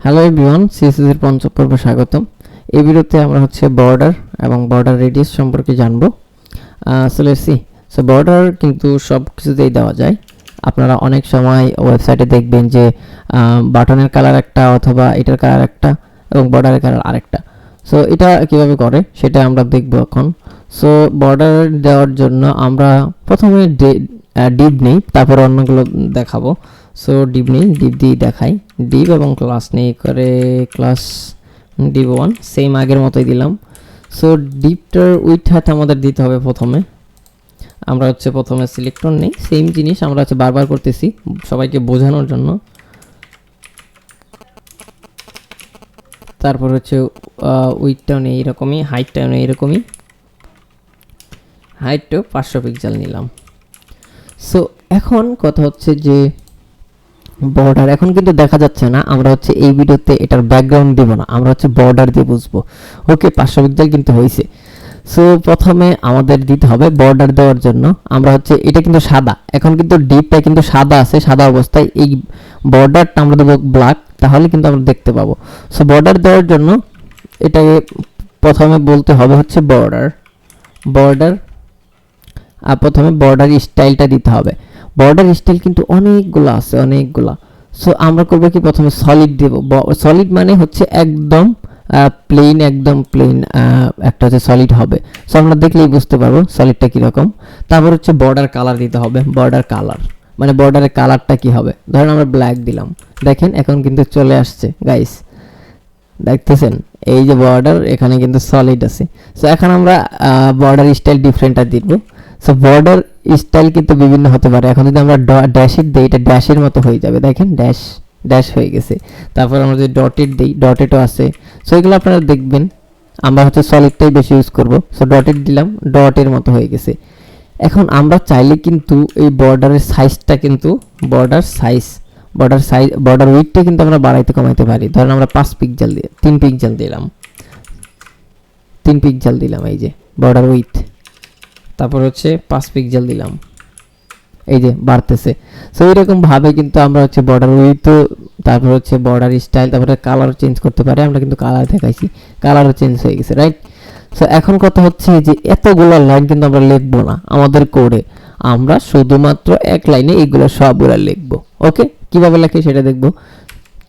Hello everyone, CSS এর পঞ্চম পর্বে স্বাগতম। এই ভিডিওতে আমরা বর্ডার এবং বর্ডার রেডিয়াস সম্পর্কে জানবো। So let's see. So border কিন্তু সব কিছুতেই দেওয়া যায়। আপনারা অনেক সময় ওয়েবসাইটে দেখবেন যে বাটনের কালার একটা অথবা এটার কালার একটা এবং বর্ডারের কালার আরেকটা। সো এটা কিভাবে করে সেটা আমরা দেখব এখন। সো বর্ডার দেওয়ার জন্য আমরা প্রথমে ডিভ নেই, তারপর অন্যগুলো দেখাবো। সো ডিভ নেই, ডিভ দিয়ে দেখাই। ডিভ এবং ক্লাস নেই করে ক্লাস ডিভ 1 সেম আগের মতোই দিলাম। সো ডিভটার উইথ হাত আমাদের দিতে হবে। প্রথমে আমরা প্রথমে সিলেক্টর নেই, সেম জিনিস আমরা বারবার করতেছি সবাইকে বোঝানোর জন্য। তারপর উইথটাও নেই এরকমই, হাইটটাও নেই এরকমই, হাইটটাও 500 পিক্সেল নিলাম। সো এখন কথা যে বর্ডার এখন কিন্তু দেখা যাচ্ছে না, আমরা এই ভিডিওতে এটার ব্যাকগ্রাউন্ড দিব না, আমরা বর্ডার দিয়ে বুঝবো। ওকে, 500 পিক্সেল কিন্তু হয়েছে। সো প্রথমে আমাদের দিতে হবে বর্ডার দেওয়ার জন্য আমরা এটা কিন্তু সাদা, এখন কিন্তু ডিপটা কিন্তু সাদা আছে, সাদা অবস্থায় এই বর্ডারটা আমরা দেবো ব্ল্যাক, তাহলে কিন্তু আমরা দেখতে পাবো। সো বর্ডার দেওয়ার জন্য এটাকে প্রথমে বলতে হবে বর্ডার আর প্রথমে বর্ডার স্টাইলটা দিতে হবে। বর্ডার স্টাইল কিন্তু অনেকগুলো আছে, অনেকগুলা। সো আমরা করবো কি, প্রথমে সলিড দেব। সলিড মানে একদম প্লেন, একদম প্লেন একটা সলিড হবে। সো আমরা দেখলেই বুঝতে পারবো সলিডটা কীরকম। তারপর বর্ডার কালার দিতে হবে। বর্ডার কালার মানে বর্ডারের কালারটা কি হবে, ধরেন আমরা ব্ল্যাক দিলাম, দেখেন এখন কিন্তু চলে আসছে গাইস, দেখতেছেন এই যে বর্ডার, এখানে কিন্তু সলিড আছে। সো এখন আমরা বর্ডার স্টাইল ডিফারেন্টটা দিব। সো বর্ডার স্টাইল কিন্তু বিভিন্ন হতে পারে। এখন যদি আমরা ড্যাশেড দিই, এটা ড্যাশের মতো হয়ে যাবে, দেখেন ড্যাশ হয়ে গেছে। তারপর আমরা যদি ডটেড দিই, ডটেডও আছে। সো এগুলো আপনারা দেখবেন, আমরা সলিডটাই বেশি ইউজ করব। সো ডটেড দিলাম, ডটের মতো হয়ে গেছে। এখন আমরা চাইলে কিন্তু এই বর্ডারের সাইজটা কিন্তু বর্ডার উইডথটা কিন্তু আমরা বাড়াইতে কমাইতে পারি। ধরেন আমরা 5 পিক্সেল দিয়ে 3 পিক্সেল দিলাম, 3 পিক্সেল দিলাম এই যে বর্ডার উইডথ। তারপর 5 পিক্সেল দিলাম, এই যে বাড়তেছে। সো এরকম ভাবে কিন্তু আমরা বর্ডার উইডথ, তারপর বর্ডার স্টাইল, তারপরে কালার চেঞ্জ করতে পারি। আমরা কিন্তু কালার দেখাইছি, কালারও চেঞ্জ হয়ে গেছে, রাইট? সো এখন কথা যে এতগুলো লাইন কিন্তু আমরা লিখবো না আমাদের কোডে, আমরা শুধুমাত্র এক লাইনে এইগুলো সবগুলো লিখবো। ওকে, কিভাবে লেখে সেটা দেখবো।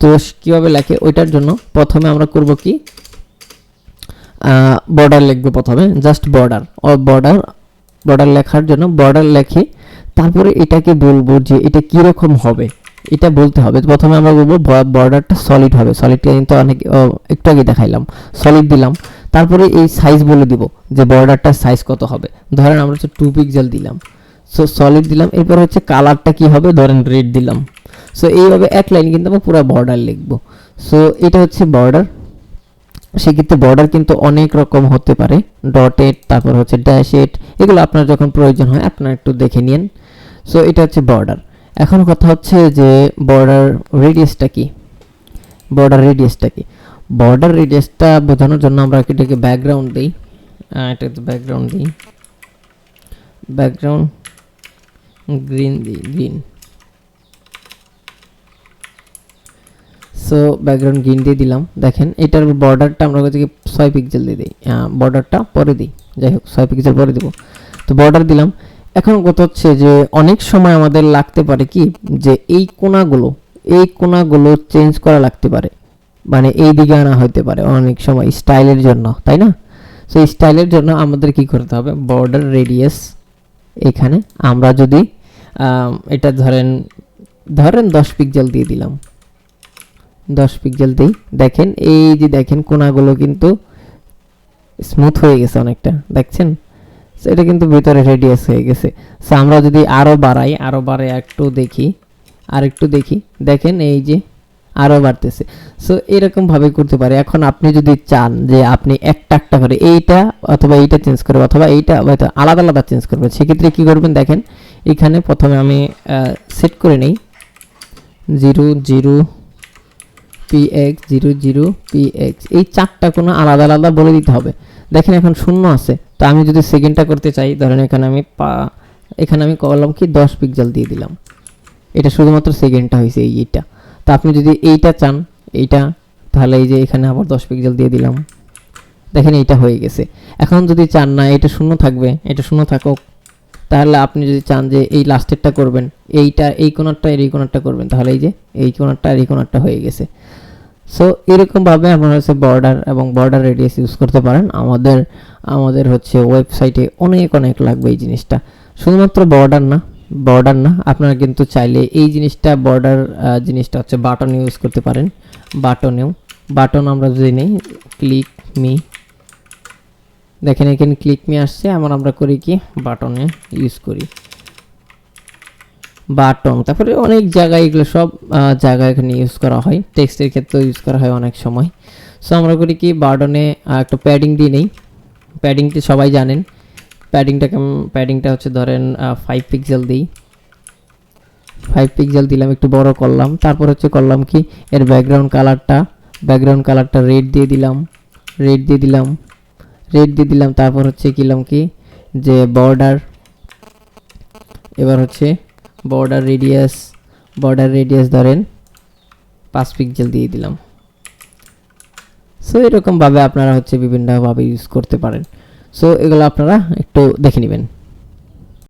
তো কিভাবে লেখে ওইটার জন্য প্রথমে আমরা করব কি, বর্ডার লিখবো। প্রথমে জাস্ট বর্ডার লেখার জন্য বর্ডার লেখি, তারপরে এটাকে বলবো যে এটা কিরকম হবে, এটা বলতে হবে। প্রথমে আমরা বলবো বর্ডারটা সলিড হবে। সলিডটা কিন্তু একটু আগে দেখাইলাম, সলিড দিলাম। তারপরে এই সাইজ বলে দিব যে বর্ডারটার সাইজ কত হবে। ধরেন আমরা 2 পিক্সেল দিলাম। সো সলিড দিলাম। এরপর কালারটা কি হবে, ধরেন রেড দিলাম। সো এইভাবে এক লাইন কিন্তু আমরা পুরো বর্ডার লিখবো। সো এটা বর্ডার। সেক্ষেত্রে বর্ডার কিন্তু অনেক রকম হতে পারে, ডটেড, তারপর ড্যাশেড, এগুলো আপনার যখন প্রয়োজন হয় আপনারা একটু দেখে নিন। সো এটা বর্ডার। এখন কথা যে বর্ডার রেডিয়াসটা কি, বর্ডার রেডিয়াসটা বোঝানোর জন্য আমরা এটাকে ব্যাকগ্রাউন্ড দিই। ব্যাকগ্রাউন্ড গ্রিন দিই, গ্রিন। সো ব্যাকগ্রাউন্ড গ্রিন দিয়ে দিলাম। দেখেন এটার বর্ডারটা আমরা 6 পিক্সেল দিয়ে দিই, বর্ডারটা পরে দিই, যাই হোক 6 পিক্সেল পরে দিব। তো বর্ডার দিলাম। এখন কথা যে অনেক সময় আমাদের লাগতে পারে কি, যে এই কোণাগুলো চেঞ্জ করা লাগতে পারে, মানে এই দিকে আনা হতে পারে অনেক সময় স্টাইলের জন্য, তাই না? সো স্টাইলের জন্য আমাদের কি করতে হবে, বর্ডার রেডিয়াস এখানে আমরা যদি এটা ধরেন 10 পিক্সেল দিয়ে দিলাম, 10 পিক্সেল দিই। দেখেন এই যে দেখেন কোণাগুলো কিন্তু স্মুথ হয়ে গেছে অনেকটা, দেখছেন? সো এটা কিন্তু ভিতরে রেডিয়াস হয়ে গেছে। সো আমরা যদি আরো বাড়াই, একটু দেখি, দেখেন এই যে আরো বাড়তেছে। সো এরকম ভাবে করতে পারে। এখন আপনি যদি চান যে আপনি একটা করে এইটা অথবা এইটা চেঞ্জ করবে, অথবা এইটা হয়তো আলাদা চেঞ্জ করবে, সেক্ষেত্রে কি করবেন, দেখেন এখানে প্রথমে আমি সেট করে নেই 00 px 00 px, এই 4টা কোনো আলাদা বলে দিতে হবে। দেখেন এখন শূন্য আছে। তো আমি যদি সেকেন্ডটা করতে চাই, ধরেন এখানে আমি করলাম কি 10 পিক্সেল দিয়ে দিলাম, এটা শুধুমাত্র সেকেন্ডটা হয়েছে এইটা। তো আপনি যদি এইটা চান, এইটা তাহলে এই যে এখানে আবার 10 পিক্সেল দিয়ে দিলাম, দেখেন এইটা হয়ে গেছে। এখন যদি চান না এটা শূন্য থাকবে, এটা শূন্য থাকুক, তাহলে আপনি যদি চান যে এই লাস্টেরটা করবেন, এইটা এই কোণারটা আর এই কোণারটা করবেন, তাহলে এই যে এই কোণারটা আর এই কোণারটা হয়ে গেছে। সো এরকমভাবে আপনারা হচ্ছে বর্ডার এবং বর্ডার রেডিয়াস ইউজ করতে পারেন। আমাদের হচ্ছে ওয়েবসাইটে অনেক লাগবে এই জিনিসটা। শুধুমাত্র বর্ডার না, আপনারা কিন্তু চাইলে এই জিনিসটা বর্ডার জিনিসটা হচ্ছে বাটন ইউজ করতে পারেন। বাটন আমরা যদি নেই ক্লিক মি, দেখেন এখানে ক্লিক মি আসছে, আমরা করি কি বাটনে ইউজ করি বাটন। তারপরে অনেক জায়গায় এগুলো সব জায়গায় এখানে ইউজ করা হয়, টেক্সটের ক্ষেত্রে ইউজ করা হয় অনেক সময়। সো আমরা করি কি বাটনে একটা প্যাডিং দিয়ে নেই। প্যাডিংটি সবাই জানেন, প্যাডিংটা হচ্ছে ধরেন 5 পিক্সেল দিই, 5 পিক্সেল দিলাম, একটু বড় করলাম। তারপর হচ্ছে করলাম কি এর ব্যাকগ্রাউন্ড কালারটা রেড দিয়ে দিলাম। তারপর হচ্ছে কিলাম কি যে বর্ডার, এবার হচ্ছে বর্ডার রেডিয়াস ধরেন 5 পিক্সেল দিয়ে দিলাম। সো এরকম ভাবে আপনারা হচ্ছে বিভিন্নভাবে ইউজ করতে পারেন। সো এগুলো আপনারা একটু দেখে নেবেন।